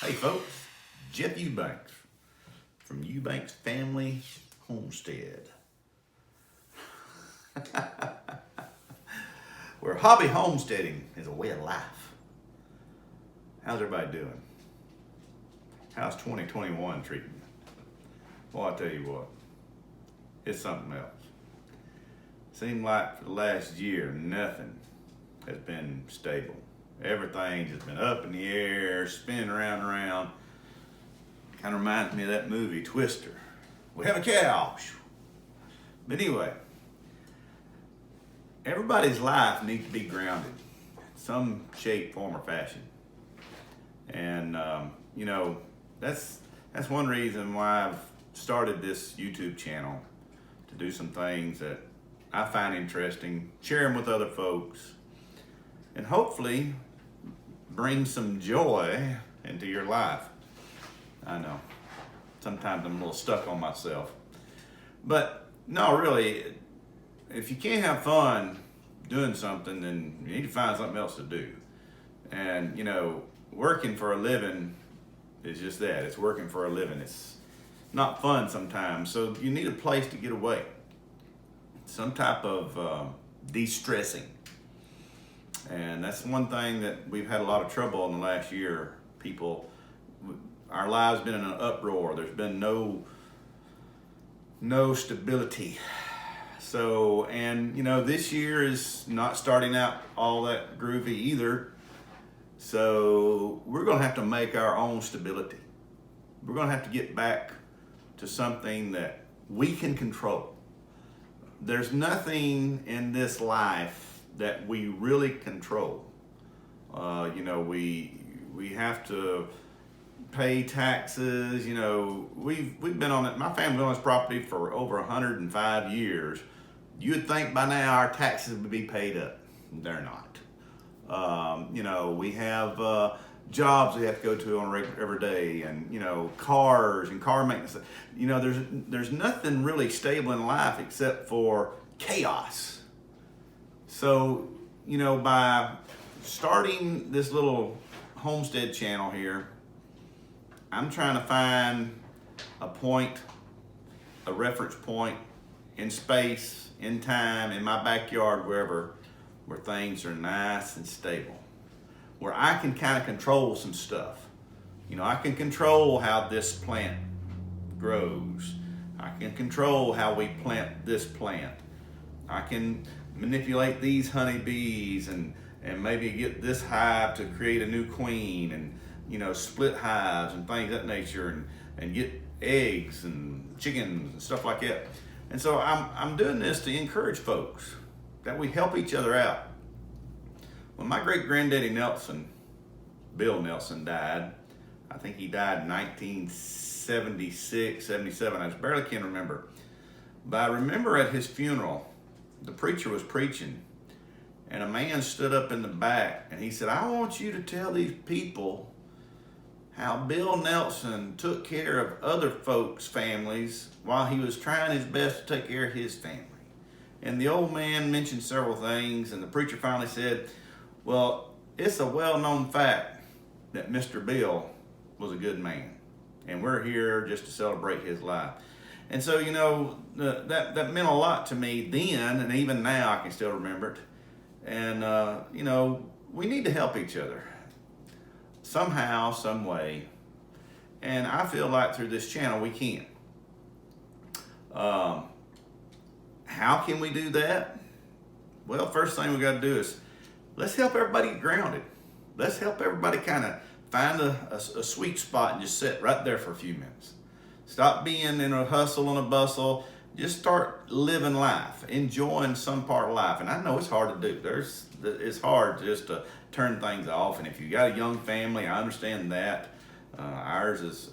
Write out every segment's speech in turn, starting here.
Hey folks, Jeff Eubanks from Eubanks Family Homestead, where hobby homesteading is a way of life. How's everybody doing? How's 2021 treating you? Well, I'll tell you what, it's something else. Seemed like for the last year, nothing has been stable. Everything's just been up in the air, spinning around and around. Kind of reminds me of that movie, Twister. We have a cow. But anyway, everybody's life needs to be grounded in some shape, form, or fashion. And, that's one reason why I've started this YouTube channel, to do some things that I find interesting, share them with other folks, and hopefully bring some joy into your life. I know, sometimes I'm a little stuck on myself. But no, really, if you can't have fun doing something, then you need to find something else to do. And, working for a living is just that. It's working for a living. It's not fun sometimes. So you need a place to get away. Some type of de-stressing. And that's one thing that we've had a lot of trouble in the last year. Our lives been in an uproar. There's been no stability. So, and this year is not starting out all that groovy either. So we're gonna have to make our own stability. We're gonna have to get back to something that we can control. There's nothing in this life that we really control. We have to pay taxes. We've been on it. My family's on this property for over 105 years. You would think by now our taxes would be paid up. They're not. We have jobs we have to go to on a regular every day, and cars and car maintenance. There's nothing really stable in life except for chaos. So, by starting this little homestead channel here, I'm trying to find a reference point in space, in time, in my backyard, wherever, where things are nice and stable, where I can kind of control some stuff. I can control how this plant grows. I can control how we plant this plant. I can manipulate these honeybees and maybe get this hive to create a new queen, and split hives and things of that nature, and get eggs and chickens and stuff like that. And so I'm doing this to encourage folks that we help each other out. When my great granddaddy Nelson, Bill Nelson, died, I think he died in 1976, 77, I just barely can remember. But I remember at his funeral, the preacher was preaching, and a man stood up in the back and he said, "I want you to tell these people how Bill Nelson took care of other folks' families while he was trying his best to take care of his family." And the old man mentioned several things, and the preacher finally said, "Well, it's a well-known fact that Mr. Bill was a good man, and we're here just to celebrate his life." And so, that meant a lot to me then, and even now I can still remember it. And, we need to help each other somehow, some way. And I feel like through this channel we can. How can we do that? Well, first thing we got to do is let's help everybody get grounded. Let's help everybody kind of find a sweet spot and just sit right there for a few minutes. Stop being in a hustle and a bustle. Just start living life, enjoying some part of life. And I know it's hard to do. It's hard just to turn things off. And if you got a young family, I understand that. Ours is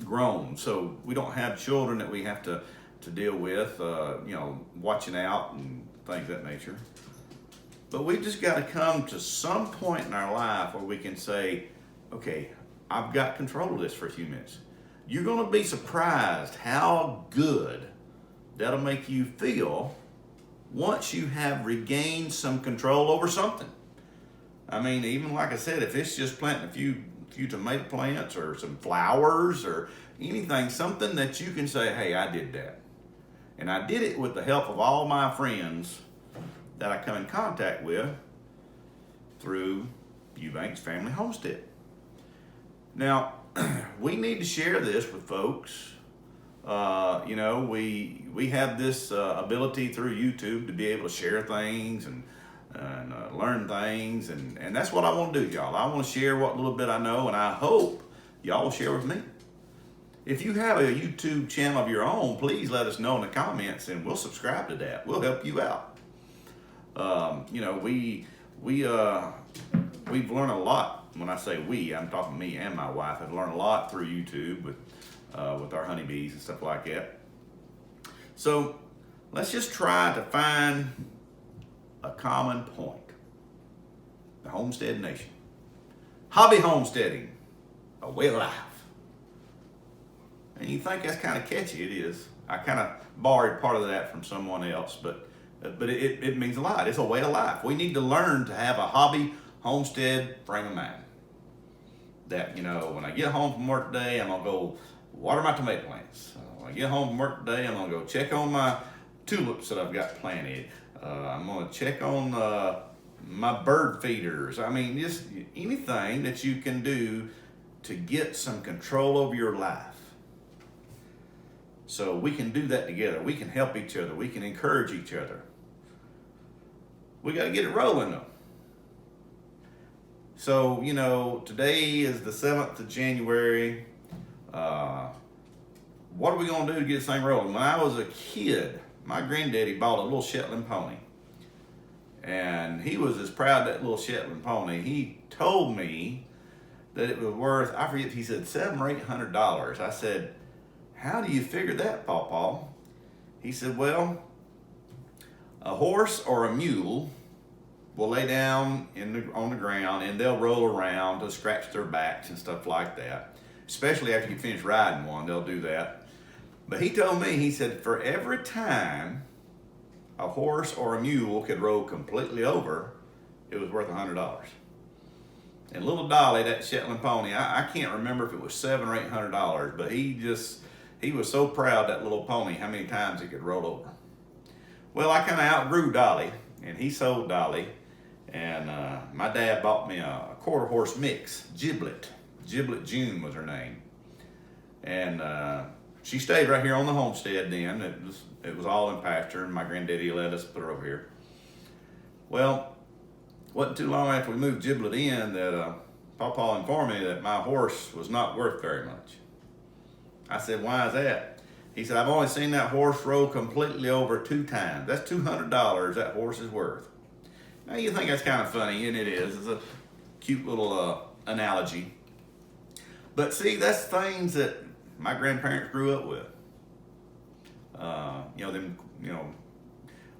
grown, so we don't have children that we have to deal with, watching out and things of that nature. But we've just got to come to some point in our life where we can say, okay, I've got control of this for a few minutes. You're going to be surprised how good that'll make you feel once you have regained some control over something. I mean, even like I said, if it's just planting a few few tomato plants or some flowers or anything, something that you can say, hey, I did that. And I did it with the help of all my friends that I come in contact with through Eubanks Family Homestead. Now, we need to share this with folks. You know, we have this ability through YouTube to be able to share things and learn things, and that's what I want to do, y'all. I want to share what little bit I know, and I hope y'all will share with me. If you have a YouTube channel of your own, please let us know in the comments, and we'll subscribe to that. We'll help you out. You know, we've learned a lot. When I say we, I'm talking me and my wife have learned a lot through YouTube with our honeybees and stuff like that. So let's just try to find a common point. The Homestead Nation. Hobby homesteading, a way of life. And you think that's kind of catchy. It is. I kind of borrowed part of that from someone else, but it means a lot. It's a way of life. We need to learn to have a hobby homestead frame of mind. That, you know, when I get home from work today, I'm going to go water my tomato plants. When I get home from work today, I'm going to go check on my tulips that I've got planted. I'm going to check on my bird feeders. I mean, just anything that you can do to get some control over your life. So we can do that together. We can help each other. We can encourage each other. We got to get it rolling though. So, you know, today is the 7th of January. What are we going to do to get this thing rolling? When I was a kid, my granddaddy bought a little Shetland pony. And he was as proud of that little Shetland pony. He told me that it was worth, I forget, he said $700 or $800. I said, how do you figure that, Pawpaw? He said, well, a horse or a mule will lay down on the ground and they'll roll around to scratch their backs and stuff like that. Especially after you finish riding one, they'll do that. But he told me, he said, for every time a horse or a mule could roll completely over, it was worth $100. And little Dolly, that Shetland pony, I can't remember if it was $700 or $800, but he was so proud of that little pony, how many times it could roll over. Well, I kind of outgrew Dolly, and he sold Dolly, and my dad bought me a quarter horse mix, Giblet. Giblet June was her name. And she stayed right here on the homestead then. It was all in pasture, and my granddaddy let us put her over here. Well, wasn't too long after we moved Giblet in that Pawpaw informed me that my horse was not worth very much. I said, why is that? He said, I've only seen that horse roll completely over 2 times. That's $200 that horse is worth. Now you think that's kind of funny, and it is. It's a cute little analogy. But see, that's things that my grandparents grew up with.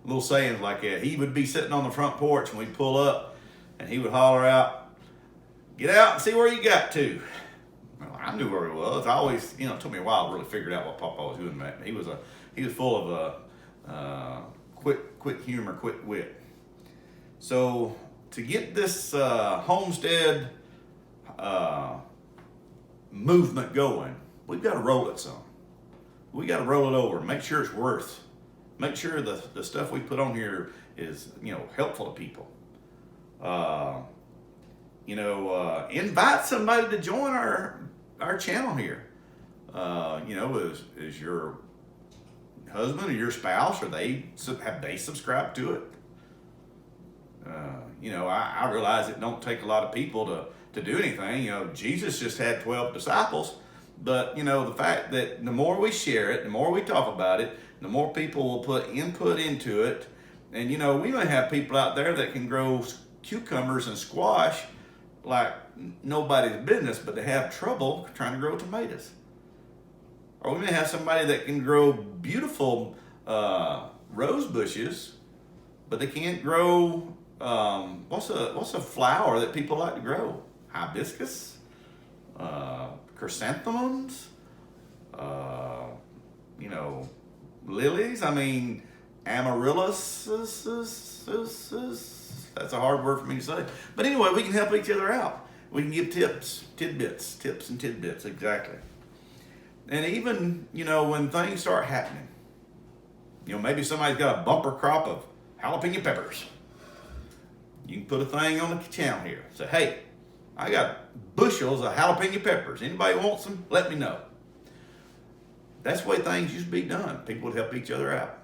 Little sayings like that. He would be sitting on the front porch and we'd pull up and he would holler out, get out and see where you got to. Well, I knew where he was. I always, it took me a while to really figure out what Pawpaw was doing. He was full of quick humor, quick wit. So to get this homestead movement going, we've got to roll it some. We got to roll it over. Make sure it's worth. Make sure the stuff we put on here is helpful to people. Invite somebody to join our channel here. Is your husband or your spouse, have they subscribed to it? I realize it don't take a lot of people to do anything. Jesus just had 12 disciples, but the fact that the more we share it, the more we talk about it, the more people will put input into it. And we may have people out there that can grow cucumbers and squash like nobody's business, but they have trouble trying to grow tomatoes. Or we may have somebody that can grow beautiful rose bushes, but they can't grow what's a flower that people like to grow? Hibiscus, chrysanthemums, lilies. Amaryllis. That's a hard word for me to say. But anyway, we can help each other out. We can give tips and tidbits, exactly. And even, when things start happening, maybe somebody's got a bumper crop of jalapeno peppers. You can put a thing on the channel here. Say, hey, I got bushels of jalapeno peppers. Anybody wants them? Let me know. That's the way things used to be done. People would help each other out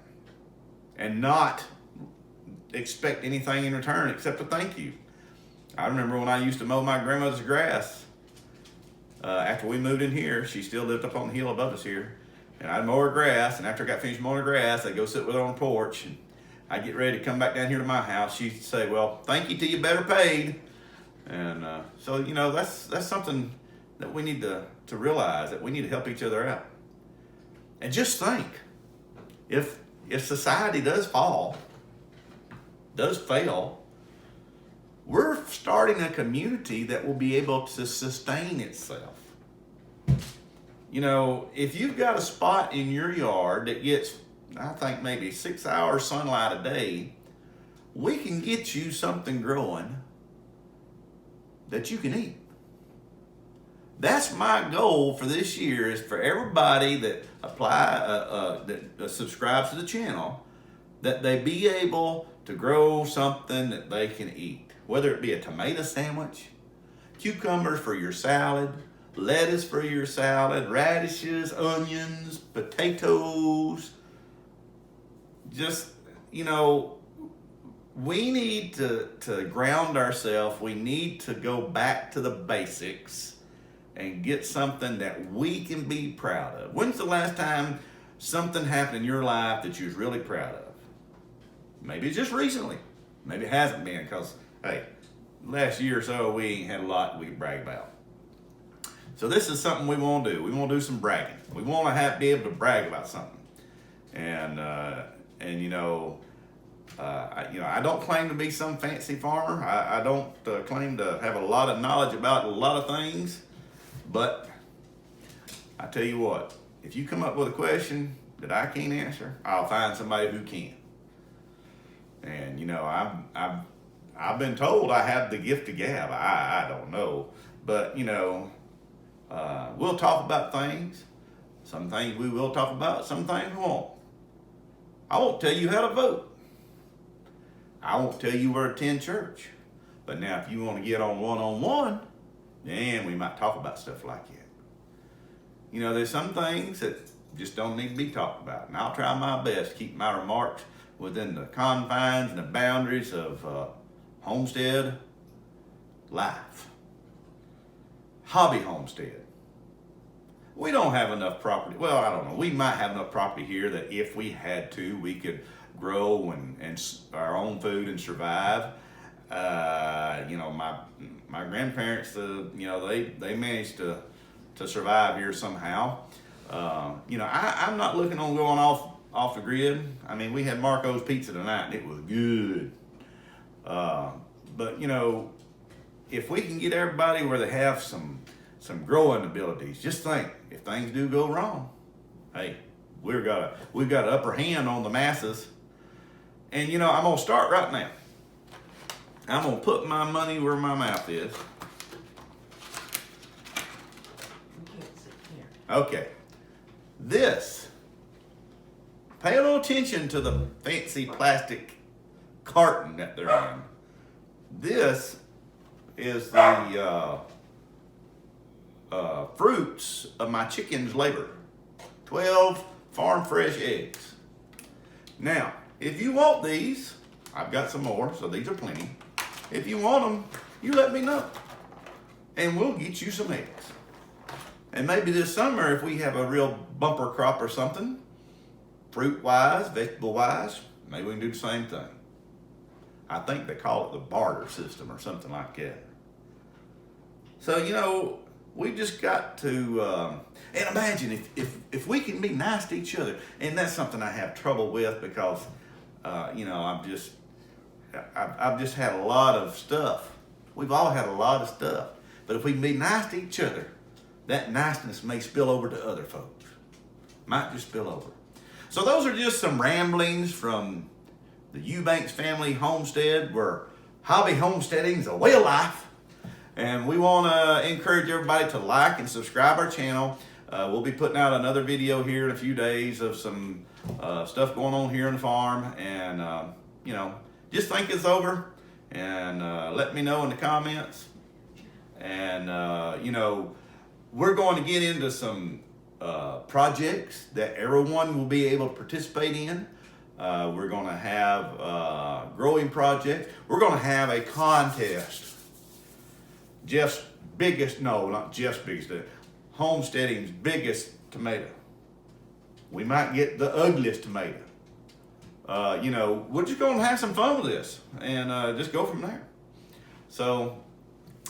and not expect anything in return except a thank you. I remember when I used to mow my grandmother's grass. After we moved in here, she still lived up on the hill above us here. And I'd mow her grass, and after I got finished mowing her grass, I'd go sit with her on the porch, and I'd get ready to come back down here to my house. She'd say, well, thank you till you better paid. And so, that's something that we need to realize, that we need to help each other out. And just think, if society does fail, we're starting a community that will be able to sustain itself. If you've got a spot in your yard that gets, I think, maybe 6 hours sunlight a day, we can get you something growing that you can eat. That's my goal for this year, is for everybody that that subscribes to the channel, that they be able to grow something that they can eat. Whether it be a tomato sandwich, cucumbers for your salad, lettuce for your salad, radishes, onions, potatoes. Just, we need to ground ourselves. We need to go back to the basics and get something that we can be proud of. When's the last time something happened in your life that you was really proud of? Maybe it's just recently. Maybe it hasn't been, because, hey, last year or so, we ain't had a lot we can brag about. So this is something we want to do. We want to do some bragging. We want to be able to brag about something. I don't claim to be some fancy farmer. I don't claim to have a lot of knowledge about a lot of things. But I tell you what, if you come up with a question that I can't answer, I'll find somebody who can. And I've been told I have the gift of gab. I don't know, but we'll talk about things. Some things we will talk about, some things we won't. I won't tell you how to vote. I won't tell you where to attend church. But now, if you want to get on one-on-one, then we might talk about stuff like that. There's some things that just don't need to be talked about, and I'll try my best to keep my remarks within the confines and the boundaries of homestead life. Hobby homestead. We don't have enough property. Well, I don't know. We might have enough property here that if we had to, we could grow and our own food and survive. My grandparents, they managed to survive here somehow. I'm not looking on going off the grid. I mean, we had Marco's Pizza tonight, and it was good. But if we can get everybody where they have some growing abilities, just think, if things do go wrong, hey, we've got an upper hand on the masses. And I'm gonna start right now. I'm gonna put my money where my mouth is. Okay. Pay a little attention to the fancy plastic carton that they're in. This is the fruits of my chicken's labor. 12 farm fresh eggs. Now, if you want these, I've got some more, so these are plenty. If you want them, you let me know, and we'll get you some eggs. And maybe this summer, if we have a real bumper crop or something, fruit-wise, vegetable-wise, maybe we can do the same thing. I think they call it the barter system or something like that. So, we just got to, and imagine if we can be nice to each other, and that's something I have trouble with because, I've just had a lot of stuff. We've all had a lot of stuff. But if we can be nice to each other, that niceness may spill over to other folks. Might just spill over. So those are just some ramblings from the Eubanks family homestead, where hobby homesteading is a way of life. And we want to encourage everybody to like and subscribe our channel. We'll be putting out another video here in a few days of some stuff going on here on the farm. And, you know, just think it's over and let me know in the comments. And, you know, we're going to get into some projects that everyone will be able to participate in. We're going to have growing projects. We're going to have a contest. Jeff's biggest, no, not Jeff's biggest, Homesteading's biggest tomato. We might get the ugliest tomato. You know, we're just going to have some fun with this and just go from there. So,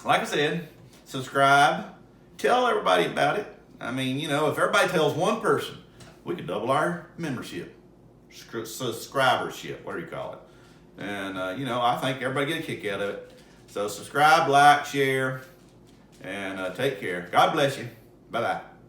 like I said, subscribe, tell everybody about it. I mean, you know, if everybody tells one person, we could double our membership, subscribership, what do you call it? And, you know, I think everybody get a kick out of it. So subscribe, like, share, and take care. God bless you. Bye-bye.